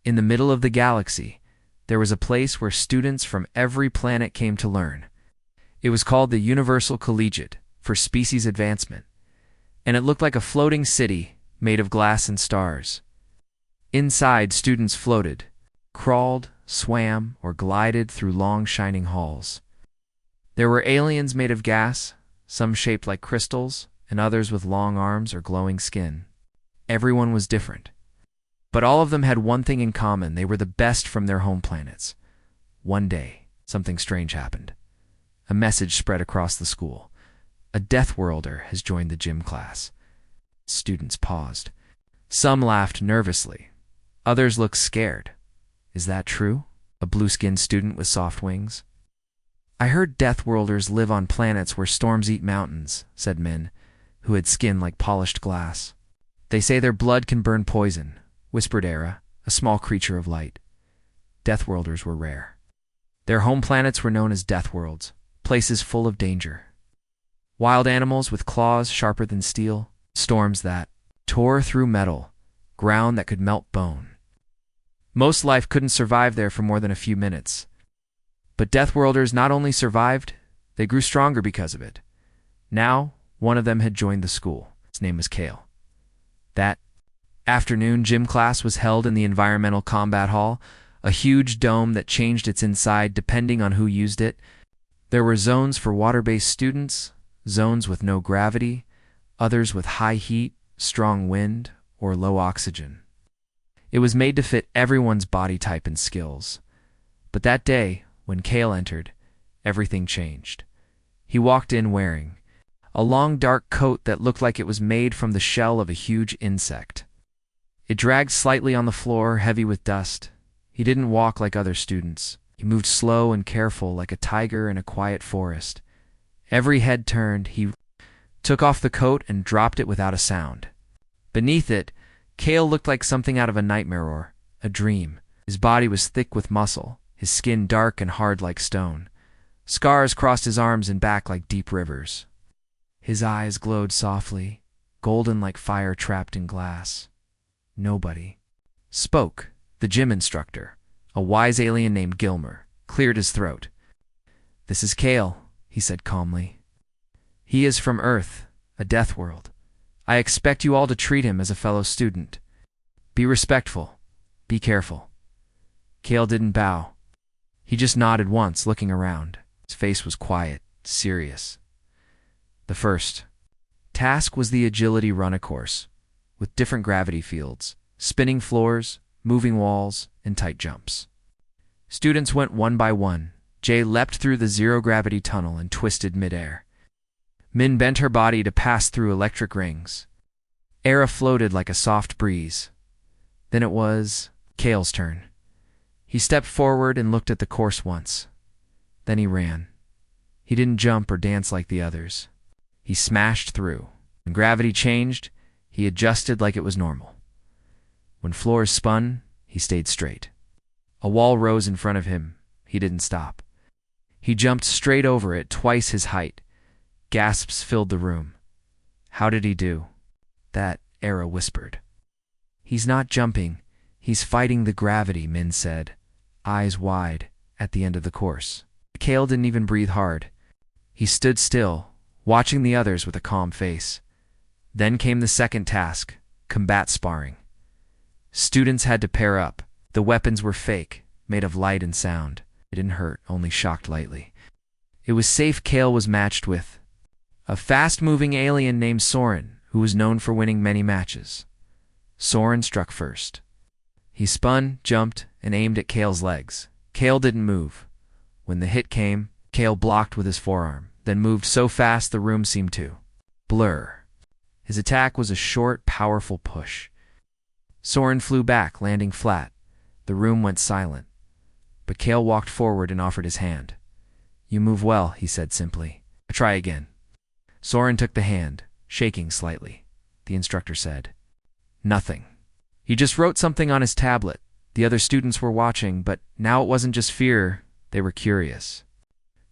In the middle of the galaxy, there was a place where students from every planet came to learn. It was called the Universal Collegiate for Species Advancement, and it looked like a floating city made of glass and stars. Inside, students floated, crawled, swam, or glided through long shining halls. There were aliens made of gas, some shaped like crystals, and others with long arms or glowing skin. Everyone was different, but all of them had one thing in common: they were the best from their home planets. One day, something strange happened. A message spread across the school. A Deathworlder has joined the gym class. Students paused. Some laughed nervously. Others looked scared. Is that true? A blue-skinned student with soft wings. I heard Deathworlders live on planets where storms eat mountains, said Min, who had skin like polished glass. They say their blood can burn poison, whispered Era, a small creature of light. Deathworlders were rare. Their home planets were known as Deathworlds, places full of danger. Wild animals with claws sharper than steel, storms that tore through metal, ground that could melt bone. Most life couldn't survive there for more than a few minutes. But Deathworlders not only survived, they grew stronger because of it. Now, one of them had joined the school. His name was Kale. That afternoon, gym class was held in the Environmental Combat Hall, a huge dome that changed its inside depending on who used it. There were zones for water-based students, zones with no gravity, others with high heat, strong wind, or low oxygen. It was made to fit everyone's body type and skills. But that day, when Kale entered, everything changed. He walked in wearing a long dark coat that looked like it was made from the shell of a huge insect. It dragged slightly on the floor, heavy with dust. He didn't walk like other students. He moved slow and careful, like a tiger in a quiet forest. Every head turned, he took off the coat and dropped it without a sound. Beneath it, Kale looked like something out of a nightmare or a dream. His body was thick with muscle, his skin dark and hard like stone. Scars crossed his arms and back like deep rivers. His eyes glowed softly, golden like fire trapped in glass. Nobody spoke. The gym instructor, a wise alien named Gilmer, cleared his throat. "This is Kale," he said calmly. "He is from Earth, a Deathworld. I expect you all to treat him as a fellow student. Be respectful. Be careful." Kale didn't bow. He just nodded once, looking around. His face was quiet, serious. The first task was the agility run-a course, with different gravity fields, spinning floors, moving walls, and tight jumps. Students went one by one. Jay leapt through the zero-gravity tunnel and twisted midair. Min bent her body to pass through electric rings. Era floated like a soft breeze. Then it was Kale's turn. He stepped forward and looked at the course once. Then he ran. He didn't jump or dance like the others. He smashed through. When gravity changed, he adjusted like it was normal. When floors spun, he stayed straight. A wall rose in front of him. He didn't stop. He jumped straight over it, twice his height. Gasps filled the room. How did he do? That Era whispered. "He's not jumping. He's fighting the gravity," Min said, eyes wide, at the end of the course. Kale didn't even breathe hard. He stood still, watching the others with a calm face. Then came the second task, combat sparring. Students had to pair up. The weapons were fake, made of light and sound. It didn't hurt, only shocked lightly. It was safe. Kale was matched with a fast-moving alien named Soren, who was known for winning many matches. Soren struck first. He spun, jumped, and aimed at Kale's legs. Kale didn't move. When the hit came, Kale blocked with his forearm, then moved so fast the room seemed to blur. His attack was a short, powerful push. Soren flew back, landing flat. The room went silent. But Kale walked forward and offered his hand. "You move well," he said simply. "Try again." Soren took the hand, shaking slightly. The instructor said, "Nothing." He just wrote something on his tablet. The other students were watching, but now it wasn't just fear, they were curious.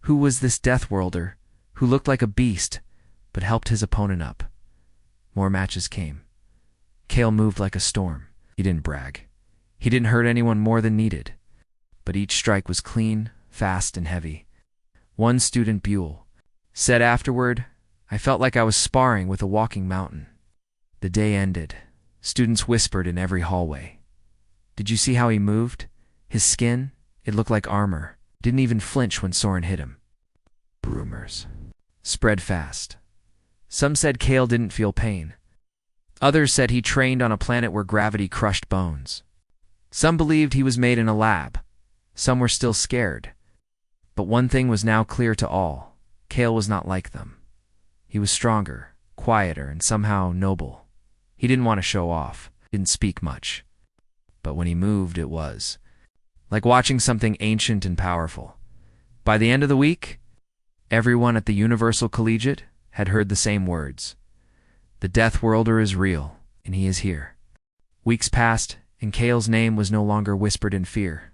Who was this Deathworlder, who looked like a beast, but helped his opponent up? More matches came. Kale moved like a storm. He didn't brag. He didn't hurt anyone more than needed, but each strike was clean, fast, and heavy. One student, Buell, said afterward, "I felt like I was sparring with a walking mountain." The day ended. Students whispered in every hallway. "Did you see how he moved? His skin, it looked like armor. Didn't even flinch when Soren hit him." Rumors spread fast. Some said Kale didn't feel pain. Others said he trained on a planet where gravity crushed bones. Some believed he was made in a lab. Some were still scared. But one thing was now clear to all. Kale was not like them. He was stronger, quieter, and somehow noble. He didn't want to show off, didn't speak much. But when he moved, it was like watching something ancient and powerful. By the end of the week, everyone at the Universal Collegiate had heard the same words. The Deathworlder is real, and he is here. Weeks passed, and Kale's name was no longer whispered in fear.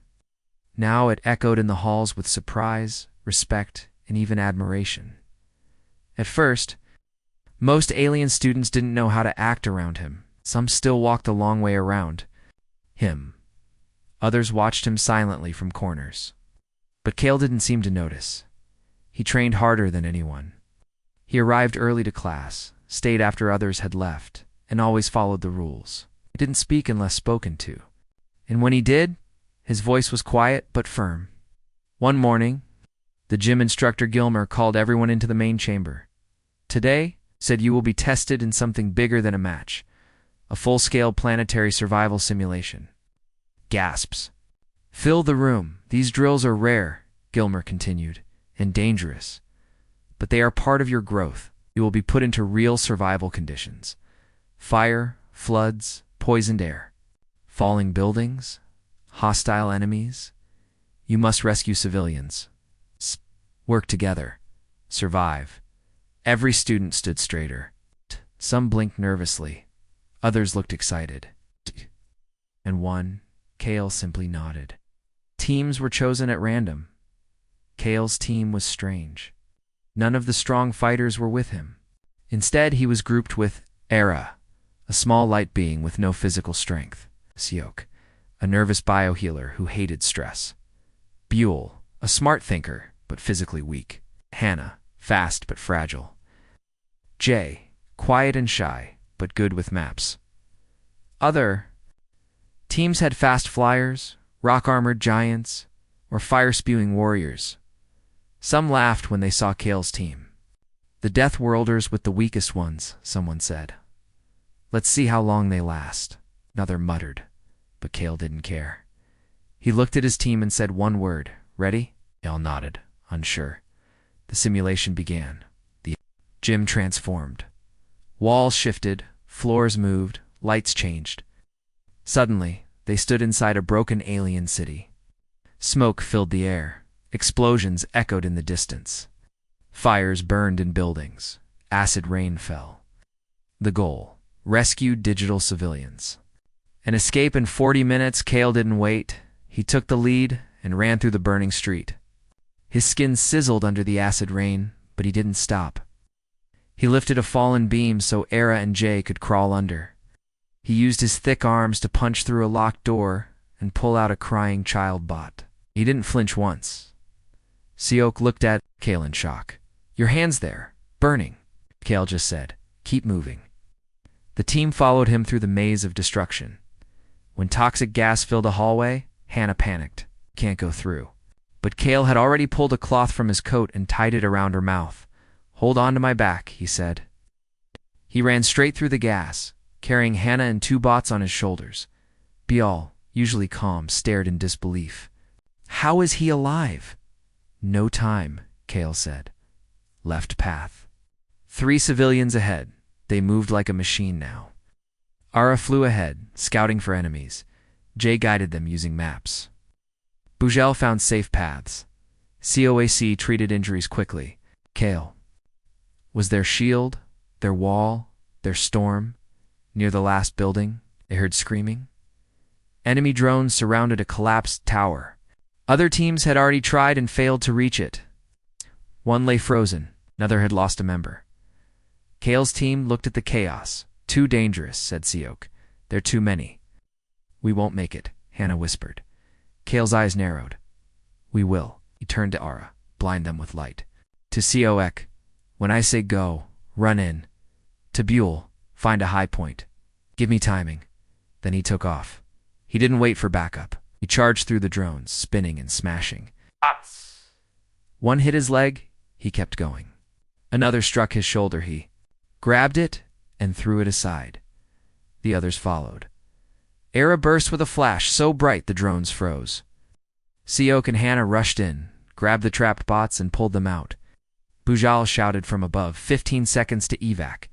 Now it echoed in the halls with surprise, respect, and even admiration. At first, most alien students didn't know how to act around him. Some still walked a long way around him. Others watched him silently from corners. But Kale didn't seem to notice. He trained harder than anyone. He arrived early to class, stayed after others had left, and always followed the rules. He didn't speak unless spoken to. And when he did, his voice was quiet but firm. One morning, the gym instructor Gilmer called everyone into the main chamber. "Today," said, "you will be tested in something bigger than a match. A full-scale planetary survival simulation." Gasps filled the room. "These drills are rare," Gilmer continued, "and dangerous. But they are part of your growth. You will be put into real survival conditions. Fire, floods, poisoned air, falling buildings, hostile enemies. You must rescue civilians. Work together. Survive." Every student stood straighter. Some blinked nervously. Others looked excited. And one, Kale, simply nodded. Teams were chosen at random. Kale's team was strange. None of the strong fighters were with him. Instead, he was grouped with Era, a small light being with no physical strength; Siok, a nervous biohealer who hated stress; Buell, a smart thinker but physically weak; Hannah, fast but fragile; Jay, quiet and shy but good with maps. Other teams had fast flyers, rock-armored giants, or fire-spewing warriors. Some laughed when they saw Kale's team. "The Deathworlders with the weakest ones," someone said. "Let's see how long they last," another muttered, but Kale didn't care. He looked at his team and said one word, "Ready?" They all nodded, unsure. The simulation began. The gym transformed. Walls shifted, floors moved, lights changed. Suddenly, they stood inside a broken alien city. Smoke filled the air. Explosions echoed in the distance. Fires burned in buildings. Acid rain fell. The goal: rescue digital civilians. An escape in 40 minutes. Kale didn't wait. He took the lead and ran through the burning street. His skin sizzled under the acid rain, but he didn't stop. He lifted a fallen beam so Era and Jay could crawl under. He used his thick arms to punch through a locked door and pull out a crying child bot. He didn't flinch once. Siok looked at Kale in shock. "Your hand's there, burning." Kale just said, "Keep moving." The team followed him through the maze of destruction. When toxic gas filled a hallway, Hannah panicked. "Can't go through." But Kale had already pulled a cloth from his coat and tied it around her mouth. "Hold on to my back," he said. He ran straight through the gas, carrying Hannah and two bots on his shoulders. Bial, usually calm, stared in disbelief. "How is he alive?" "No time," Kale said. Left path. 3 civilians ahead. They moved like a machine now. Ara flew ahead, scouting for enemies. Jay guided them using maps. Bugel found safe paths. COAC treated injuries quickly. Kale was their shield, their wall, their storm. Near the last building, they heard screaming. Enemy drones surrounded a collapsed tower. Other teams had already tried and failed to reach it. One lay frozen, another had lost a member. Kale's team looked at the chaos. "Too dangerous," said Siok. "They're too many." "We won't make it," Hannah whispered. Kale's eyes narrowed. We will. He turned to Ara. Blind them with light. To Coek, when I say go, run in. To Buell, find a high point. Give me timing. Then he took off. He didn't wait for backup. He charged through the drones, spinning and smashing. One hit his leg, he kept going. Another struck his shoulder, he grabbed it and threw it aside. The others followed. Ara burst with a flash so bright the drones froze. Coek and Hannah rushed in, grabbed the trapped bots and pulled them out. Bujal shouted from above, 15 seconds to evac.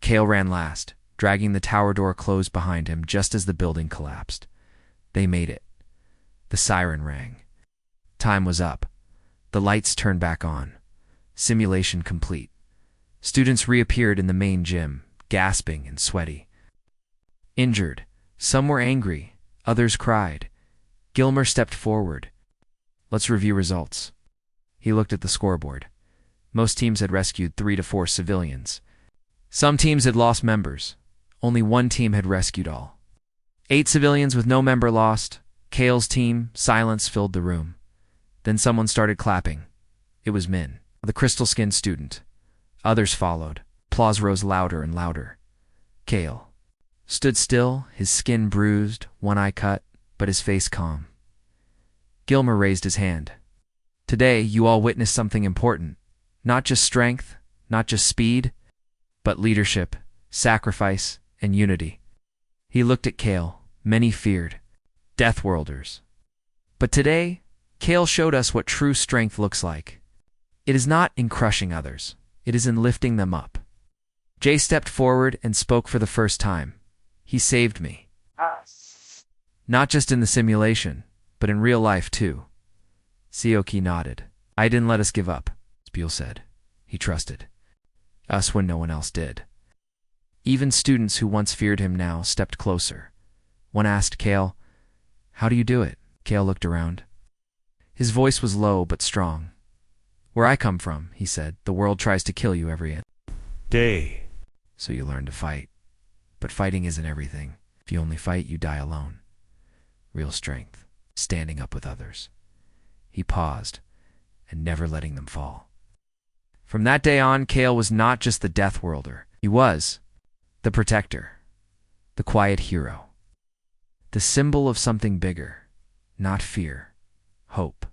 Kale ran last, dragging the tower door closed behind him just as the building collapsed. They made it. The siren rang. Time was up. The lights turned back on. Simulation complete. Students reappeared in the main gym, gasping and sweaty. Injured. Some were angry. Others cried. Gilmer stepped forward. Let's review results. He looked at the scoreboard. Most teams had rescued 3 to 4 civilians. Some teams had lost members. Only one team had rescued all. 8 civilians with no member lost. Kale's team. Silence filled the room. Then someone started clapping. It was Min, the crystal-skinned student. Others followed. Applause rose louder and louder. Kale stood still, his skin bruised, one eye cut, but his face calm. Gilmer raised his hand. Today, you all witnessed something important. Not just strength, not just speed, but leadership, sacrifice, and unity. He looked at Kale. Many feared. Deathworlders. But today, Kale showed us what true strength looks like. It is not in crushing others. It is in lifting them up. Jay stepped forward and spoke for the first time. He saved me. Not just in the simulation, but in real life too. Coek nodded. I didn't let us give up, Buell said. He trusted us when no one else did. Even students who once feared him now stepped closer. One asked Kale, how do you do it? Kale looked around. His voice was low but strong. Where I come from, he said, the world tries to kill you every day. So you learn to fight. But fighting isn't everything. If you only fight, you die alone. Real strength, standing up with others. He paused, and never letting them fall. From that day on, Kale was not just the Deathworlder. He was the protector, the quiet hero, the symbol of something bigger, not fear, hope.